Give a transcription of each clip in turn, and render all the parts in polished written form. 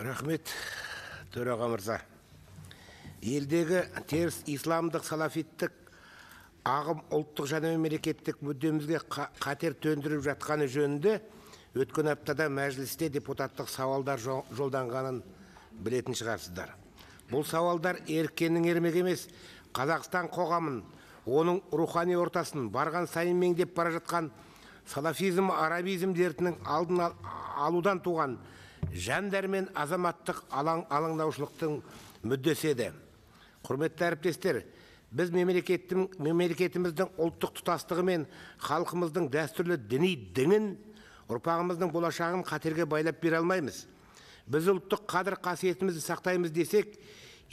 Рахмет, төраға мырза. Елдегі теріс исламдық салафиттік ағым ұлттық және мемлекеттік мүддемізге қатер төндіріп жатқаны жөнінде өткен аптада мәжілісте депутаттық сауалдар жолданғанын білетін шығарсыздар. Бұл сауалдар еркеннің ермек емес, Қазақстан қоғамын, оның рухани ортасын барған сайын меңдеп бара жатқан салафизм, арабизм дертінің алдын алудан туған жан дәрмен азаматтық алаңдаушылықтың мүддесі еді. Құрметті әріптестер, біз мемлекетіміздің ұлттық тұтастығы мен халқымыздың дәстүрлі діни діңін, ұрпағымыздың болашағын қатерге байлап бере алмаймыз. Біз ұлттық қадір қасиетімізді сақтаймыз десек,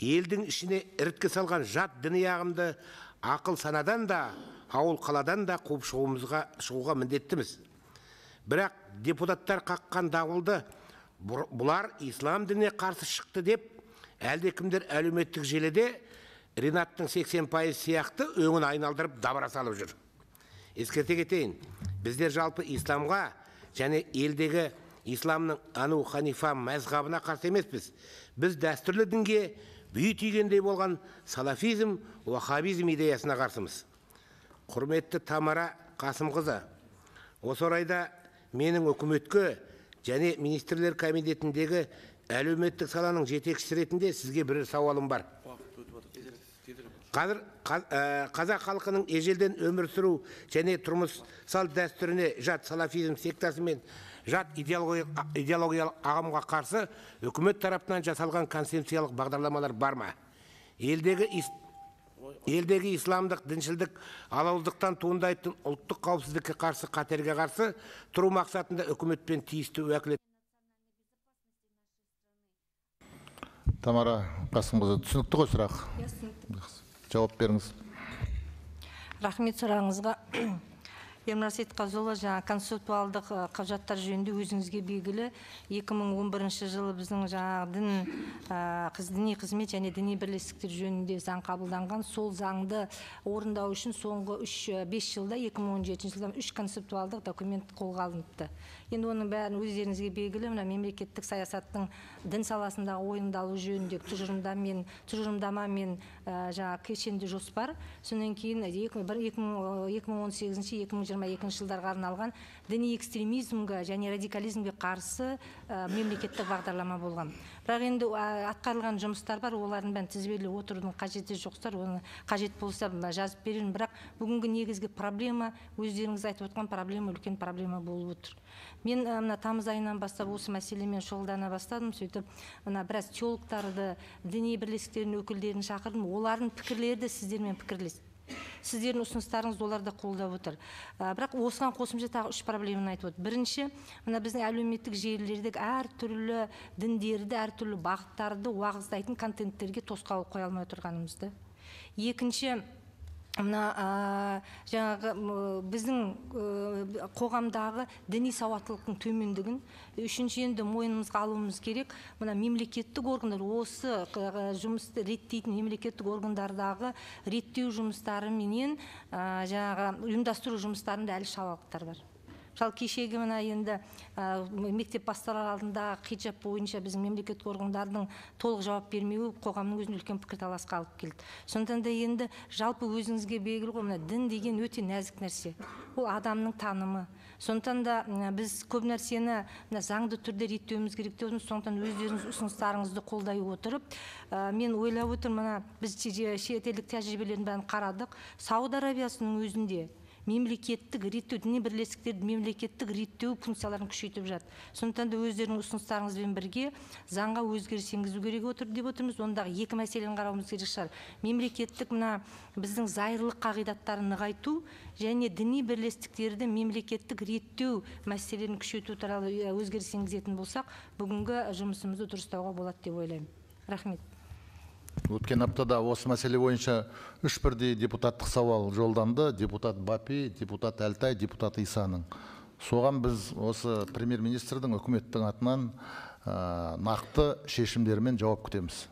елдің ішіне іріткі салған жат діни ағымды ақыл санадан да, ауыл қаладан да қуып шығуға міндеттіміз. Бірақ депутаттар қаққан дауылды бұлар ислам дініне қарсы шықты деп, әлдекімдер әлеуметтік желіде Ринаттың 80% сияқты өңін айналдырып дабыра салып жүр. Ескерте кетейін, біздер жалпы исламға және елдегі исламның Ану Ханифа мәзғабына қарсы емеспіз. Біз дәстүрлі дінге бүйі түйгендей болған салафизм, уахабизм идеясына қарсымыз. Құрметті Тамара Қасымқызы, осы орайда менің үкіметке және министрлер комитетіндегі әлеуметтік саланың жетекшісі ретінде сізге бір сауалым бар. Қазір қазақ халқының ежелден өмір сүру және тұрмыс салт дәстүріне жат салафизм сектасы мен жат идеологиялық ағымға қарсы үкімет тараптан жасалған концепциялық бағдарламалар бар ма? Елдегі исламдық діншілдік алауыздықтан туындайтын ұлттық қауіпсіздікке қарсы, қатерге қарсы тұру мақсатында үкіметпен тиісті уәкілет. Тамара Қасымқызы, түсінікті ғой сұрақ? Жауап беріңіз. Рахмет сұрағыңызға. Ермар Сейтқазыұлы, жаңа концептуалдық құжаттар жөнінде өзіңізге белгілі 2011 жылы біздің діни қызмет және діни бірлестіктер жөнінде заң қабылданған. Сол заңды орындау үшін соңғы 5 жылда 2017 жылдан 3 концептуалдық документ қолға алыныпты. Енді оның бәрін өздеріңізге белгілі, саясаттың дін саласындағы ойындалу жөніндегі тұжырымдама мен кешенді жоспар. Сонан кейін 2018-2022 жылдарға арналған діни экстремизмге және радикализмге қарсы мемлекеттік бағдарлама болған. Бірақ енді атқарылған жұмыстар бар, олардың бәрін тізбелеп отырудың қажеті жоқсыздар, оны қажет болса жазып беремін. Бірақ бүгінгі негізгі проблема, өздеріңіз айтып отқан проблема, үлкен проблема болып отыр. Мен тамыз айынан бастап осы мәселемен шұғылдана бастадым. Сөйтіп, біраз теологтарды, діни бірлестіктердің өкілдерін шақырдым. Олардың пікірлері де сіздермен пікірлес. Сіздердің ұсыныстарыңыз оларды қолдап отыр. Бірақ осыған қосымша тағы 3 проблеманы айтып отыр. Бірінші, біздің әлеуметтік желілердегі әртүрлі діндерді, әртүрлі бағыттарды уағыздайтын контенттерге тосқауыл қоя алмай отырғанымызды. Екінші, біздің қоғамдағы діни сауаттылықтың төмендігін. Үшінші, енді мойнымызға алуымыз керек. Мемлекеттік органдар, осы жұмысты реттейтін мемлекеттік органдардағы реттеу жұмыстары менен ұйымдастыру жұмыстарында әлі шалалықтар бар. Мысалы, кешегі енді мектеп басталар алдында хиджаб бойынша біздің мемлекеттік органдардың толық жауап бермеуі қоғамның өзін үлкен пікірталасқа алып келді. Сондықтан да енді жалпы өзіңізге белгілі ғой, дін деген өте нәзік нәрсе. Ол адамның танымы. Сондықтан да біз көп нәрсені заңды түрде реттеуіміз керек деп отырмыз. Сондықтан өздеріңіз ұсыныстарыңызды қолдай отырып, мен ойлап отырмын, біз шетелдік тәжірибелерін бәрін қарадық. Сауд Арабиясының өзінде мемлекеттік реттеу, діни бірлестіктерді мемлекеттік реттеу функцияларын күшейтіп жатыр. Сондықтан да өздерінің ұсыныстарыңызбен бірге заңға өзгеріс енгізу керек деп отырмыз. Ондағы 2 мәселені қарауымыз керек шығар. Мемлекеттік біздің зайырлық қағидаттарын нығайту және діни бірлестіктерді мемлекеттік реттеу мәселелерін күшейту туралы өзгеріс енгізетін болсақ, бүгінгі жұмысымызды дұрыстауға болады деп ойлаймын. Рахмет. Өткен аптада осы мәселе бойынша 3 бірдей депутаттық сауал жолданды. Депутат Бапи, депутат Әлтай, депутат Исаның. Соған біз осы премьер-министрдің үкіметтің атынан нақты шешімдерімен жауап күтеміз.